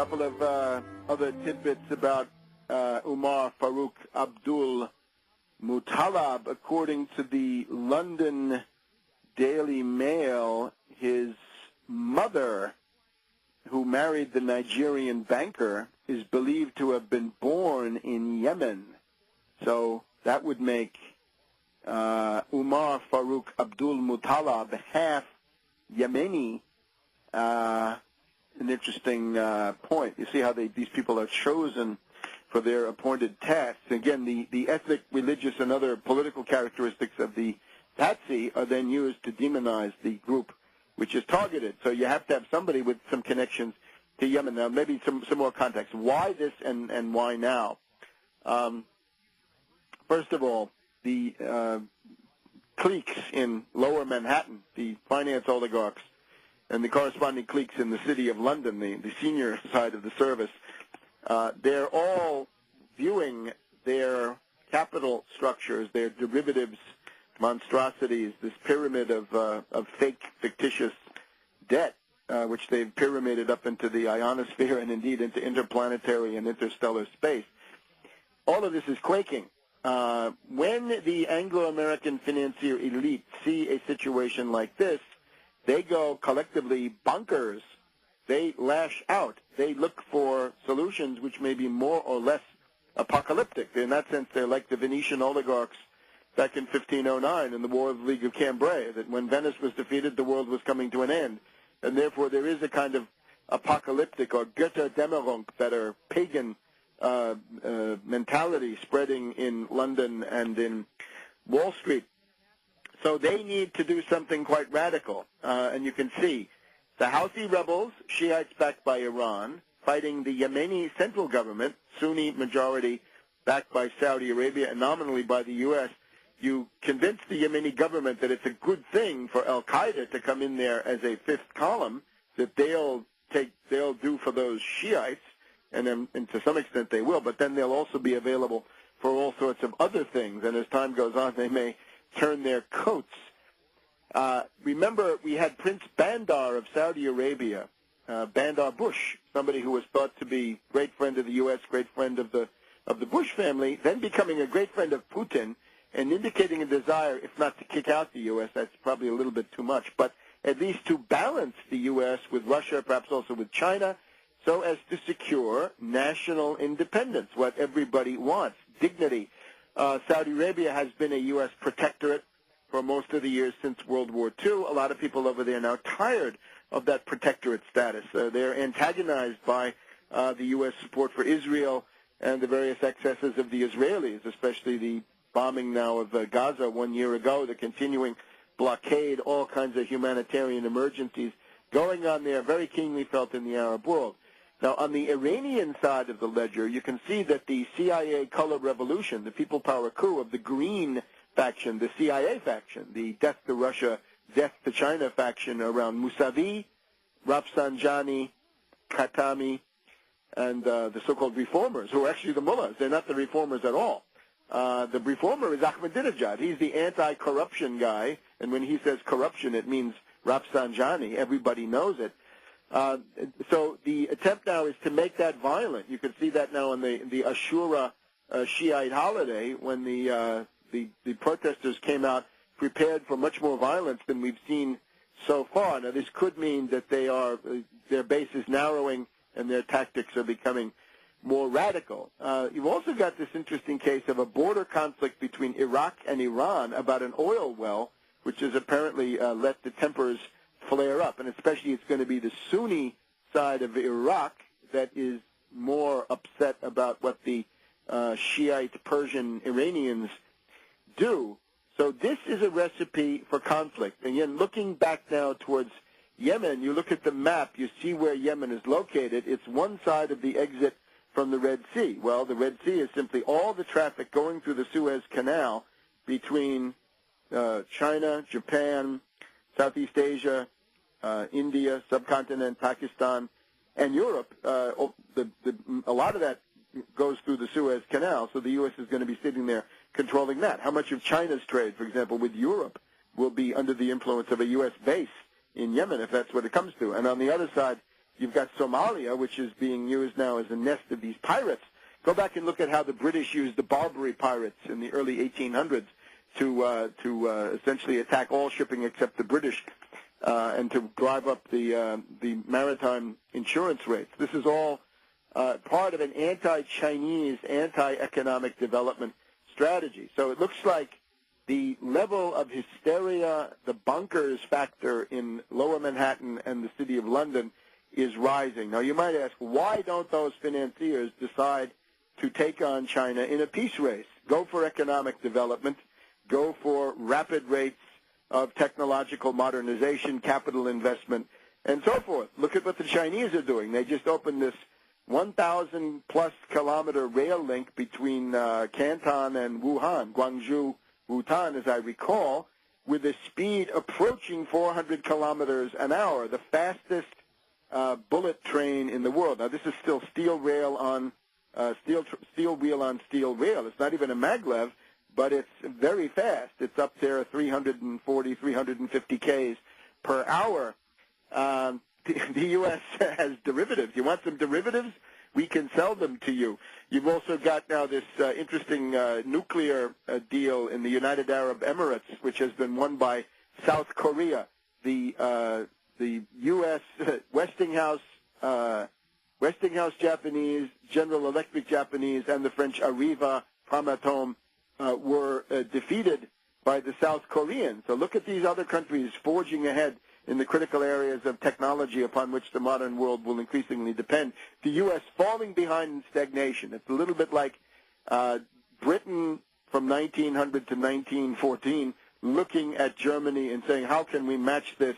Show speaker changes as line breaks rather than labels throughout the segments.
couple of other tidbits about Umar Farouk Abdul Muttalab. According to the London Daily Mail, his mother, who married the Nigerian banker, is believed to have been born in Yemen. So that would make Umar Farouk Abdul Muttalab half Yemeni. An interesting point. You see how these people are chosen for their appointed tasks. Again, the ethnic, religious, and other political characteristics of the patsy are then used to demonize the group which is targeted. So you have to have somebody with some connections to Yemen. Now, maybe some more context. Why this and why now? First of all, the cliques in lower Manhattan, the finance oligarchs, and the corresponding cliques in the city of London, the senior side of the service, they're all viewing their capital structures, their derivatives, monstrosities, this pyramid of fake, fictitious debt, which they've pyramided up into the ionosphere and indeed into interplanetary and interstellar space. All of this is quaking. When the Anglo-American financier elite see a situation like this, they go collectively bonkers. They lash out. They look for solutions which may be more or less apocalyptic. In that sense, they're like the Venetian oligarchs back in 1509 in the War of the League of Cambrai, that when Venice was defeated, the world was coming to an end. And therefore, there is a kind of apocalyptic or Götterdämmerung, that are pagan mentality spreading in London and in Wall Street. So they need to do something quite radical. And you can see the Houthi rebels, Shiites backed by Iran, fighting the Yemeni central government, Sunni majority backed by Saudi Arabia and nominally by the U.S. You convince the Yemeni government that it's a good thing for al-Qaeda to come in there as a fifth column, that they'll do for those Shiites, and to some extent they will, but then they'll also be available for all sorts of other things, and as time goes on, they may turn their coats. Remember, we had Prince Bandar of Saudi Arabia, Bandar Bush, somebody who was thought to be great friend of the U.S., great friend of the Bush family, then becoming a great friend of Putin and indicating a desire, if not to kick out the U.S., that's probably a little bit too much, but at least to balance the U.S. with Russia, perhaps also with China, so as to secure national independence, what everybody wants, dignity. Saudi Arabia has been a U.S. protectorate for most of the years since World War II. A lot of people over there are now tired of that protectorate status. They're antagonized by the U.S. support for Israel and the various excesses of the Israelis, especially the bombing now of Gaza 1 year ago, the continuing blockade, all kinds of humanitarian emergencies going on there, very keenly felt in the Arab world. Now, on the Iranian side of the ledger, you can see that the CIA color revolution, the people power coup of the Green faction, the CIA faction, the death to Russia, death to China faction around Mousavi, Rafsanjani, Khatami, and the so-called reformers, who are actually the mullahs. They're not the reformers at all. The reformer is Ahmadinejad. He's the anti-corruption guy, and when he says corruption, it means Rafsanjani. Everybody knows it. So the attempt now is to make that violent. You can see that now on the Ashura Shiite holiday, when the protesters came out prepared for much more violence than we've seen so far. Now, this could mean that their base is narrowing and their tactics are becoming more radical. You've also got this interesting case of a border conflict between Iraq and Iran about an oil well, which has apparently let the tempers flare up, and especially it's going to be the Sunni side of Iraq that is more upset about what the Shiite Persian Iranians do. So this is a recipe for conflict. And again, looking back now towards Yemen, you look at the map, you see where Yemen is located. It's one side of the exit from the Red Sea. Well, the Red Sea is simply all the traffic going through the Suez Canal between China, Japan, Southeast Asia, India, subcontinent, Pakistan, and Europe. A lot of that goes through the Suez Canal, so the U.S. is going to be sitting there controlling that. How much of China's trade, for example, with Europe will be under the influence of a U.S. base in Yemen, if that's what it comes to? And on the other side, You've got Somalia, which is being used now as a nest of these pirates. Go back and look at how the British used the Barbary pirates in the early 1800s to essentially attack all shipping except the British and to drive up the maritime insurance rates. This is all part of an anti-Chinese, anti-economic development strategy. So it looks like the level of hysteria, the bonkers factor in Lower Manhattan and the City of London is rising. Now, you might ask, why don't those financiers decide to take on China in a peace race? Go for economic development, go for rapid rates of technological modernization, capital investment, and so forth. Look at what the Chinese are doing. They just opened this 1,000-plus kilometer rail link between Canton and Wuhan, Guangzhou, Wuhan, as I recall, with a speed approaching 400 kilometers an hour, the fastest bullet train in the world. Now, this is still steel rail on steel wheel on steel rail. It's not even a maglev, but it's very fast. It's up there 340, 350 Ks per hour. The U.S. has derivatives. You want some derivatives? We can sell them to you. You've also got now this interesting nuclear deal in the United Arab Emirates, which has been won by South Korea. The U.S. Westinghouse Japanese, General Electric Japanese, and the French Areva Framatome were defeated by the South Koreans. So look at these other countries forging ahead in the critical areas of technology upon which the modern world will increasingly depend. The U.S. falling behind in stagnation. It's a little bit like Britain from 1900 to 1914 looking at Germany and saying, how can we match this?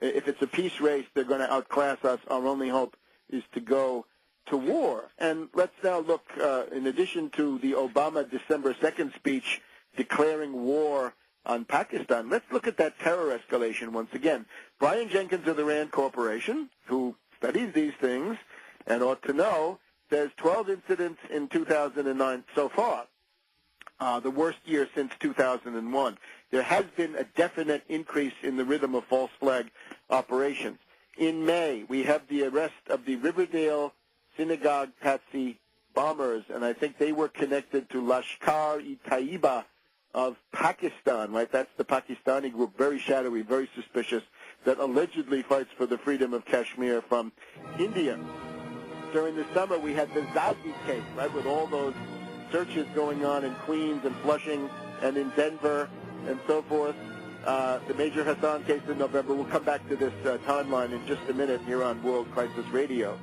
If it's a peace race, they're going to outclass us. Our only hope is to go to war. And let's now look, in addition to the Obama December 2nd speech declaring war on Pakistan, let's look at that terror escalation once again. Brian Jenkins of the RAND Corporation, who studies these things and ought to know, says 12 incidents in 2009 so far, the worst year since 2001. There has been a definite increase in the rhythm of false flag operations. In May, we have the arrest of the Riverdale synagogue Patsy bombers, and I think they were connected to Lashkar-e-Taiba of Pakistan, right? That's the Pakistani group, very shadowy, very suspicious, that allegedly fights for the freedom of Kashmir from India. During the summer, we had the Zazi case, right, with all those searches going on in Queens and Flushing and in Denver and so forth. The Major Hassan case in November. We'll come back to this timeline in just a minute here on World Crisis Radio.